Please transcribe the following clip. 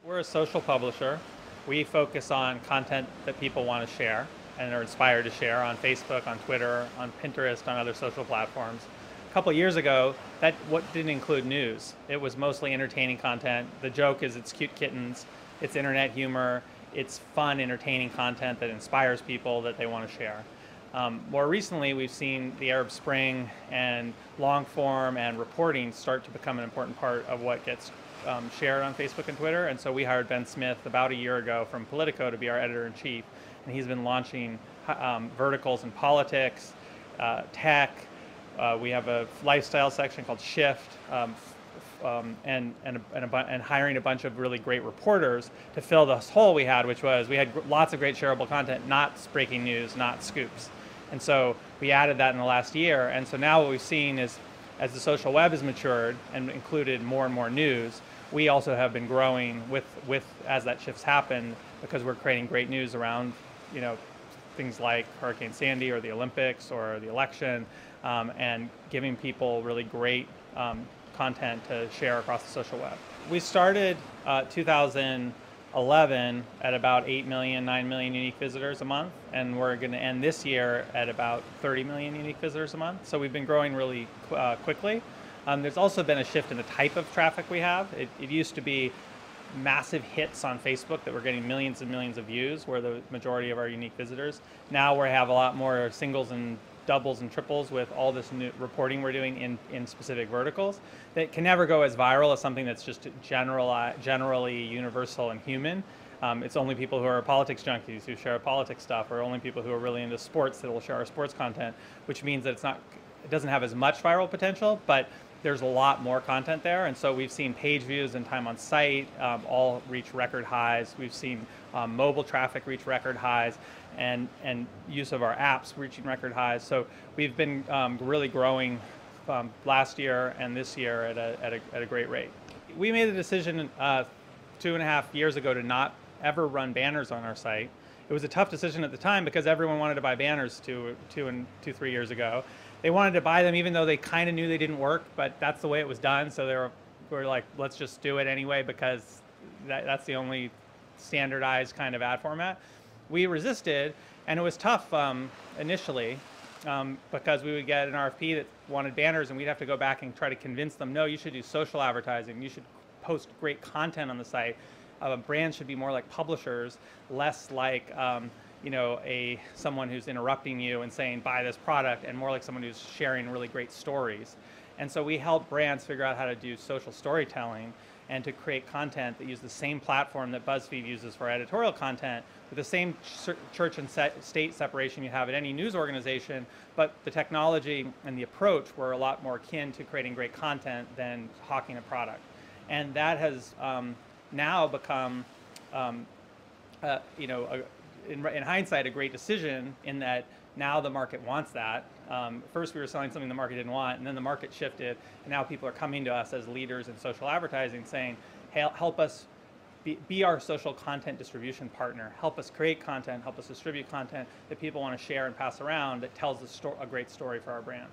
We're a social publisher. We focus on content that people want to share and are inspired to share on Facebook, on Twitter, on Pinterest, on other social platforms. A couple years ago, that didn't include news. It was mostly entertaining content. The joke is it's cute kittens, it's internet humor, it's fun, entertaining content that inspires people that they want to share. More recently, we've seen the Arab Spring and long form and reporting start to become an important part of what gets shared on Facebook and Twitter. And so we hired Ben Smith about a year ago from Politico to be our editor-in-chief. And he's been launching verticals in politics, tech. We have a lifestyle section called Shift, and hiring a bunch of really great reporters to fill this hole we had, which was we had lots of great shareable content, not breaking news, not scoops. And so we added that in the last year. And so now what we've seen is, as the social web has matured and included more and more news, we also have been growing with as that shift's happened, because we're creating great news around, things like Hurricane Sandy or the Olympics or the election, and giving people really great content to share across the social web. We started 2011 at about 8 million, 9 million unique visitors a month, and we're going to end this year at about 30 million unique visitors a month. So we've been growing really quickly. There's also been a shift in the type of traffic we have. It used to be massive hits on Facebook that were getting millions and millions of views, were the majority of our unique visitors. Now we have a lot more singles and doubles and triples with all this new reporting we're doing in specific verticals that can never go as viral as something that's just generally universal and human. It's only people who are politics junkies who share politics stuff, or only people who are really into sports that will share our sports content, which means that it doesn't have as much viral potential, but there's a lot more content there. And so we've seen page views and time on site all reach record highs. We've seen mobile traffic reach record highs, and use of our apps reaching record highs. So we've been really growing last year and this year at a great rate. We made the decision 2.5 years ago to not ever run banners on our site. It was a tough decision at the time because everyone wanted to buy banners 3 years ago. They wanted to buy them even though they kind of knew they didn't work, but that's the way it was done. So they were like, let's just do it anyway because that's the only standardized kind of ad format. We resisted, and it was tough initially because we would get an RFP that wanted banners, and we'd have to go back and try to convince them, no, you should do social advertising. You should post great content on the site. Brands should be more like publishers, less like someone who's interrupting you and saying buy this product, and more like someone who's sharing really great stories. And so we help brands figure out how to do social storytelling and to create content that use the same platform that BuzzFeed uses for editorial content, with the same church and state separation you have at any news organization, but the technology and the approach were a lot more akin to creating great content than hawking a product. And that has now become, in hindsight, a great decision, in that now the market wants that. First we were selling something the market didn't want, and then the market shifted, and now people are coming to us as leaders in social advertising saying, hey, help us be our social content distribution partner. Help us create content, help us distribute content that people want to share and pass around that tells a great story for our brand.